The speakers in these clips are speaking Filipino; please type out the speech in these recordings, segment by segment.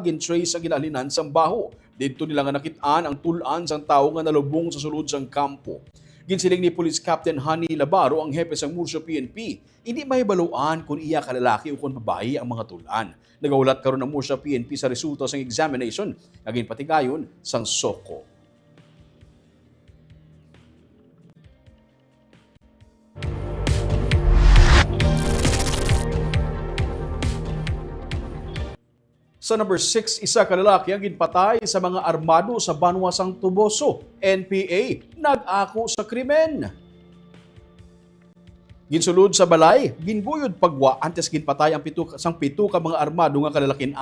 gin-trace ang ginalinan sang baho. Dito nila nga nakitaan ang tulan sang tawo nga nalubong sa sulod sang kampo. Ginsiling ni Police Captain Honey Labaro ang hepe sang Murcia PNP. Hindi mahibaluan kung iya kalalaki o kung babae ang mga tulan. Nagaulat karon ang Murcia PNP sa resulta sang examination naging patigayon sang SOCO. Sa number 6, isa ka lalaki ang ginpatay sa mga armado sa Banwasang Tuboso. NPA nag-ako sa krimen. Ginsulod sa balay, ginbuyod pagwa antes ginpatay ang pito ka mga armado nga kalalakian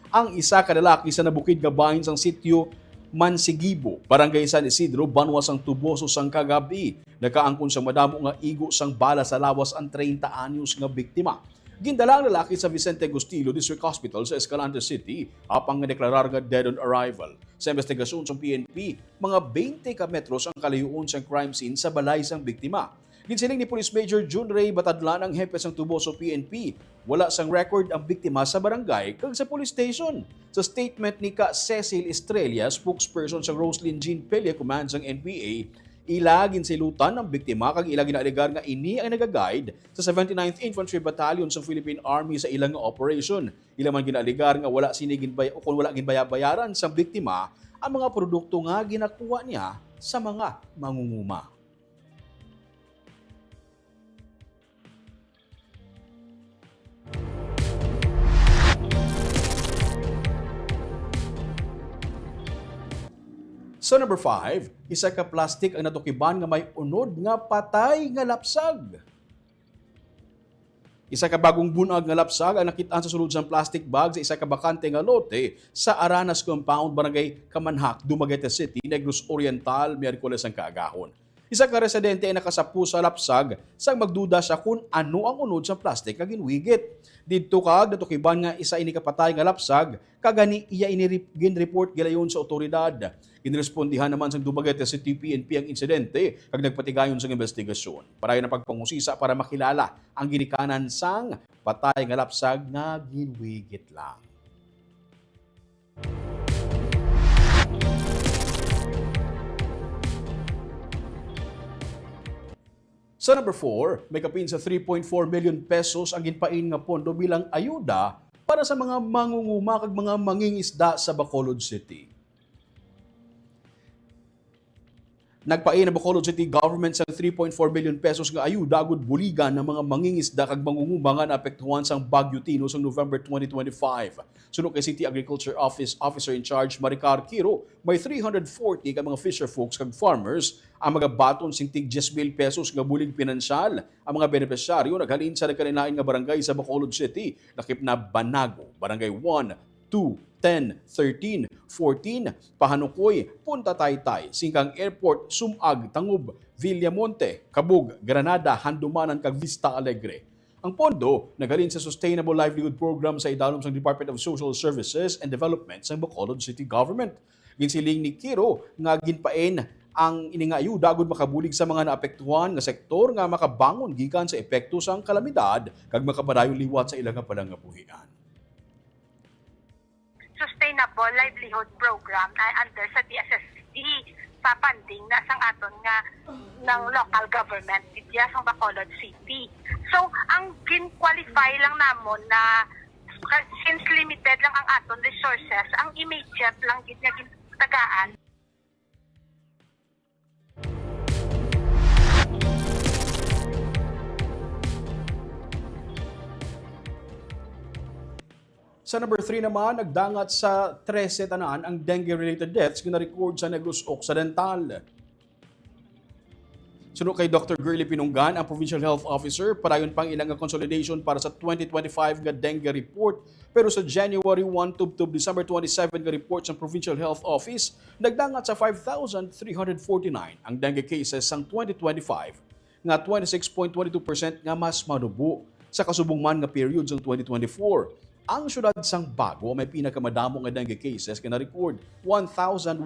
ang isa ka lalaki sa nabukid nga bahin sang sitio Mansigibo, Barangay San Isidro, Banwasang Tuboso sang kagabi. Nakaangkon sa madamo nga igo sang bala sa lawas ang 30 anyos nga biktima. Gindala ang lalaki sa Vicente Agustilo District Hospital sa Escalante City apang nga deklarar nga dead on arrival. Sa investigasyon sa PNP, mga 20 ka metros ang kalayuon sa crime scene sa balay sang biktima. Ginsiling ni Police Major June Ray Batadlan ang hepe sang Tuboso PNP. Wala sang record ang biktima sa barangay kag sa police station. Sa statement ni Ka Cecil Estrella, spokesperson sa Roslyn Jean Pelia Command sang NPA, ilagin silutan ng biktima kag ila ginaaligar nga ini ang nagaguide sa 79th Infantry Battalion sa Philippine Army sa ilang operation. Ila man ginaaligar nga wala o kung wala ginbayaran sa biktima ang mga produkto nga ginakuha niya sa mga mangunguma. Sa number 5, isa ka plastic ang natukiban nga may unod nga patay nga lapsag. Isa ka bagong bunag nga lapsag ang nakitaan sa sulod sang plastic bag sa isa ka bakante nga lote sa Aranas Compound, Barangay Kamanhak, Dumaguete City, Negros Oriental, Miyerkules ang kaagahon. Isa ka residente ay nakasapu sa lapsag sang magduda siya kung ano ang unod sa plastic nga ginwigit. Didto kag natukiban nga isa ini kapatay nga lapsag kagani iya ginreport gilayon sa otoridad. Ginrespondihan naman sa Dumaguete City PNP ang insidente kag nagpatigayon sa investigasyon. Parayon ang pagpangusisa para makilala ang ginikanan sang patay nga lapsag nga ginwigit lang. Sa number 4, may kapin sa 3.4 million pesos ang ginpain nga pondo bilang ayuda para sa mga mangunguma kag mga mangingisda sa Bacolod City. Nagpain ang Bacolod City Government sa 3.4 million pesos nga ayuda agud buligan ng mga mangingisda kag mangunguma nga naapektuhan sang Bagyo Tino sa November 2025. Suno kay City Agriculture Office Officer in Charge Maricar Quiro, may 340 ka mga fisher folks kag farmers ang mga baton sing tig 10,000 pesos nga bulig pinansyal. Ang mga benepisyaryo naghalin sa nagkanilain nga barangay sa Bacolod City, lakip na Banago, Barangay 1, 2, 10, 13, 14, Pahanukoy, Punta Taytay, Singkang Airport, Sumag, Tangub, Villamonte, Kabug, Granada, Handumanan, kag Vista Alegre. Ang pondo nagaling sa Sustainable Livelihood Program sa idalom sa Department of Social Services and Development sa Bacolod City Government. Ginsiling ni Quiro nga ginpain ang ininga ayuda agud makabulig sa mga naapektuhan nga sektor nga makabangon gikan sa epekto sang kalamidad kag makapadayon liwat sa ilang palangabuhian. Sustainable Livelihood Program na under sa DSSD sa funding na sang aton nga ng local government diya sa Bacolod City. So, ang qualify lang namon na since limited lang ang aton resources, ang immediate lang gid nga tagaan. Sa number 3 naman, nagdangat sa 13 tanan ang dengue-related deaths na record sa Negros Occidental. Suno kay Dr. Girly Pinunggan, ang Provincial Health Officer, parayon pang ilang consolidation para sa 2025 nga dengue report. Pero sa January 1 to December 27 nga report sa Provincial Health Office, nagdangat sa 5,349 ang dengue cases sang 2025, nga 26.22% nga mas manubo sa kasubong man nga period sa 2024. Ang syudad sang Bago may pinakamadamo nga dengue cases kay na-record 1,140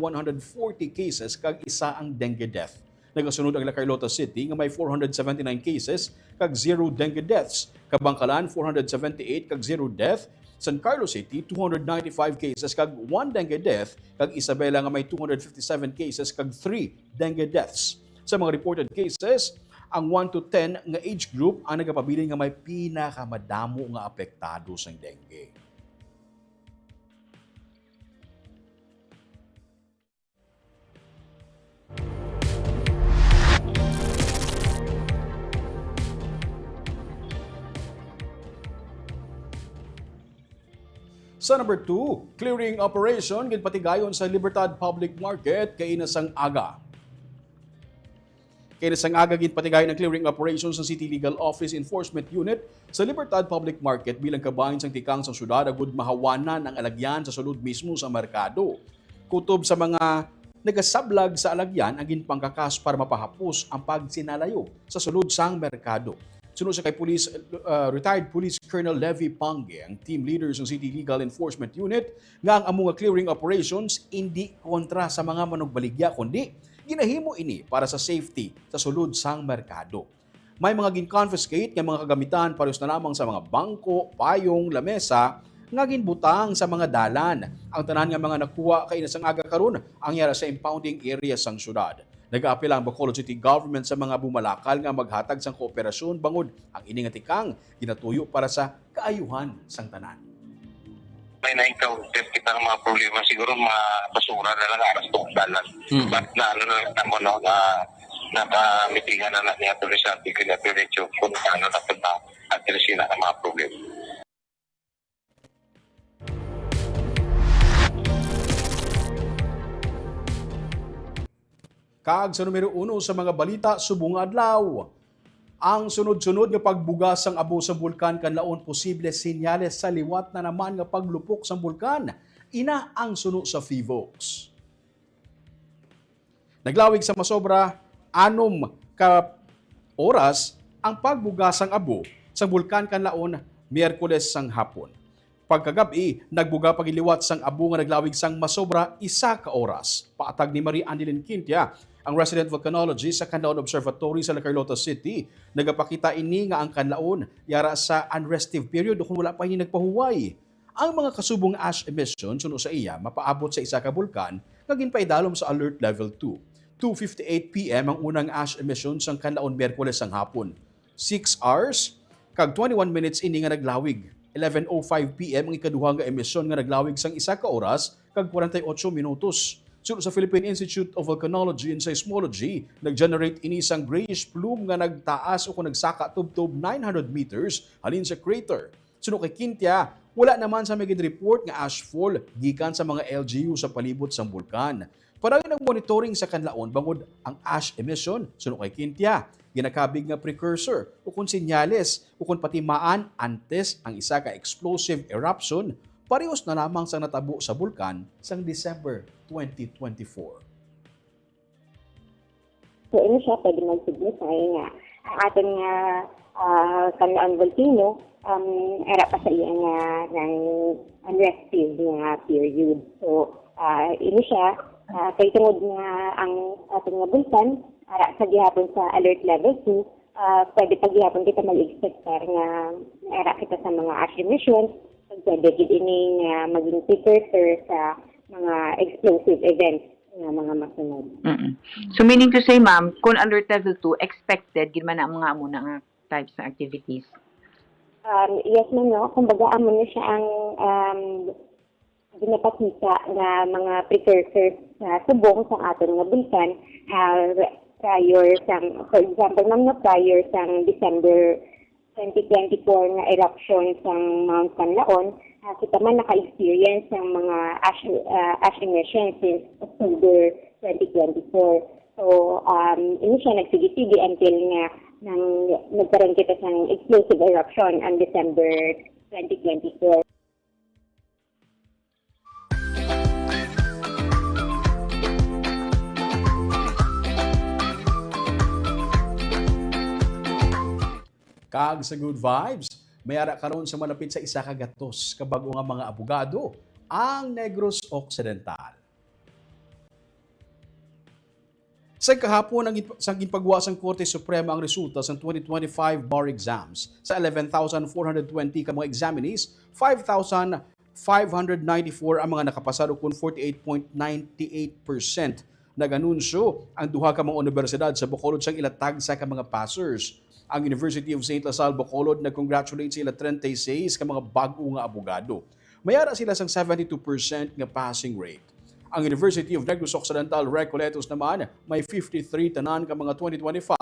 cases kag isa ang dengue death. Nagasunod ang La Carlota City nga may 479 cases kag 0 dengue deaths. Kabangkalan 478 kag 0 death. San Carlos City 295 cases kag 1 dengue death, kag Isabela nga may 257 cases kag 3 dengue deaths. Sa mga reported cases, ang 1 to 10 nga age group ang nagapabilin nga may pinakamadamo nga apektado sa dengue. Sa number 2, clearing operation ginpatigayon sa Libertad Public Market kay inasang aga. Kay inasang aga ginpatigayon ang clearing operation sa City Legal Office Enforcement Unit sa Libertad Public Market bilang kabahin sang tikang sa syudad agud mahawanan ang alagyan sa sulod mismo sa merkado. Kutob sa mga nagasablag sa alagyan ang ginpangkakas para mapahapos ang pagsinalayo sa sulod sang merkado. Sunod sa kay retired Police Colonel Levy Pange, ang team leader ng City Legal Enforcement Unit, nga ang among clearing operations hindi kontra sa mga manugbaligya kundi ginahimo ini para sa safety sa sulod sang merkado. May mga gin-confiscate nga mga kagamitan pareos na lamang sa mga bangko, payong, lamesa nga ginbutang sa mga dalan. Ang tanan nga mga nakuha kay inasang aga karon ang yara sa impounding area sang syudad. Nag-aapela ang Bacolod City Government sa mga bumalakal nga maghatag sang kooperasyon bangod ang ini nga tikang ginatuyo para sa kaayuhan sang tanan. May na-encounter kita ng mga problema, siguro mga basura na lang aras itong dalan. But na ano na lang mo, no, na nakamitigan na niya ito sa article na diretso kung paano na ito na addressin na ang mga problema. Kag sa numero 1 sa mga balita subong adlaw. Ang sunod-sunod nga pagbugas sang abo sa bulkan kanlaon posible senyales sa liwat na naman nga paglupok sang bulkan. Ina ang suno sa Fivox. Naglawig sa masobra 6 ka oras ang pagbugas sang abo sa bulkan kanlaon Miyerkules sang hapon. Pagkagabi, nagbuga pagiliwat sang abo nga naglawig sang masobra 1 ka oras. Paatag ni Marie Andeline Quintia, ang resident volcanologist sa Canlaon Observatory sa La Carlota City, nagapakita ini nga ang Canlaon yara sa unrestive period kung wala pa ini nagpahuway. Ang mga kasubong ash emission suno sa iya mapaabot sa 1 ka bulkan nga ginpaidalom sa alert level 2. 2:58 PM ang unang ash emission sang Canlaon Miyerkules sang hapon. 6 hours kag 21 minutes ini nga naglawig. 11:05 PM ang ikaduha nga emisyon nga naglawig sang 1 ka oras kag 48 minutos. Sunod sa Philippine Institute of Volcanology and Seismology, nag-generate ini sang grayish plume nga nagtaas o kung nagsaka tubtob 900 meters halin sa crater. Sunod kay Quintia, wala naman sa magid report nga ashfall gikan sa mga LGU sa palibot sang bulkan. Parang ang monitoring sa Canlaon bangod ang ash emission, sunod kay Quintia, ginakabig nga precursor o kung senyales o kung patimaan antes ang 1 ka explosive eruption, parehos na lamang sa natabo sa bulkan sang December 2024. So, ano siya, pwede mag-signify nga ang ating Canlaon volcano, era pa sa iya nga ng unrestive nga period. So, ini siya, kay tungod nga ang ating nga bulkan, ara sa gihapon sa alert level 2, pwede pag gihapon kita mag-expect nga era kita sa mga ash emissions, pwede gid ini nga maging precursor sa mga explosive events nga mga masunod. So meaning to say, ma'am, kung alert level 2, expected gid man ang mga amo na nga types ng activities? Yes man, no. Kumbaga, amo na siya ang ginapakita na mga precursors sa subong sa aton nga bulkan prior sang, for example, ma'am, no, prior sang December 2024 nga eruption sang Mount Canlaon, kita man naka-experience ng mga ash emissions since October 2024. So, ini siya nagsige-sige until nga nagkaroon kita ng explosive eruption on December 2024. Kag sa Good Vibes, mayara karon sa malapit sa 1 ka gatos kabago nga mga abogado, ang Negros Occidental. Sa kahapon, sa ginpagwa sang Korte Suprema ang resulta sa 2025 bar exams. Sa 11,420 ka mga examinees, 5,594 ang mga nakapasado kung 48.98%. Nag-anunsyo ang duha ka mga universidad sa Bacolod sang ilatag sa ka mga passers. Ang University of St. Lasal Bacolod nag-congratulate sa ila 36 ka mga bag-o nga abogado. Mayara sila sang 72% nga passing rate. Ang University of Negros Occidental Recoletos naman may 53 tanan ka mga 2025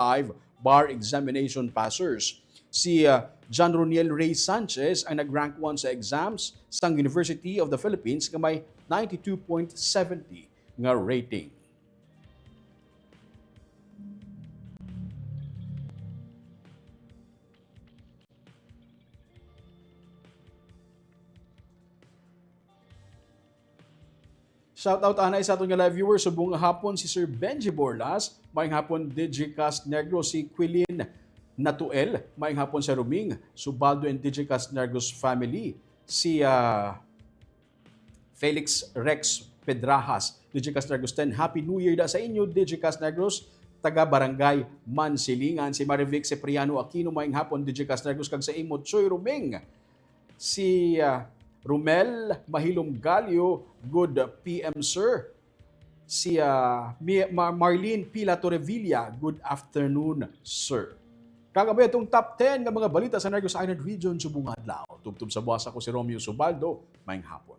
bar examination passers. Si John Roniel Ray Sanchez ang nag-rank 1 sa exams sang University of the Philippines nga may 92.70 nga rating. Shoutout anay sa atong live viewers sa buong hapon si Sir Benji Borlas, maayong hapon Digicast Negros si Quilin Natuel, maayong hapon sa Ruming, Subaldo and Digicast Negros family, si Felix Rex Pedrajas, Digicast Negros 10. Happy New Year da sa inyo Digicast Negros, taga Barangay Mansilingan, si Marivic Cipriano Aquino, maayong hapon Digicast Negros kag sa imo Choy Ruming. Si Romel Mahilom Galio, good PM sir. Si Marlene Pila Torrevilla, good afternoon sir. Kagabi itong top 10 ng mga balita sa Negros Island Region subong adlaw. Tubtub sa buwas ako si Romeo Subaldo, maayong hapon.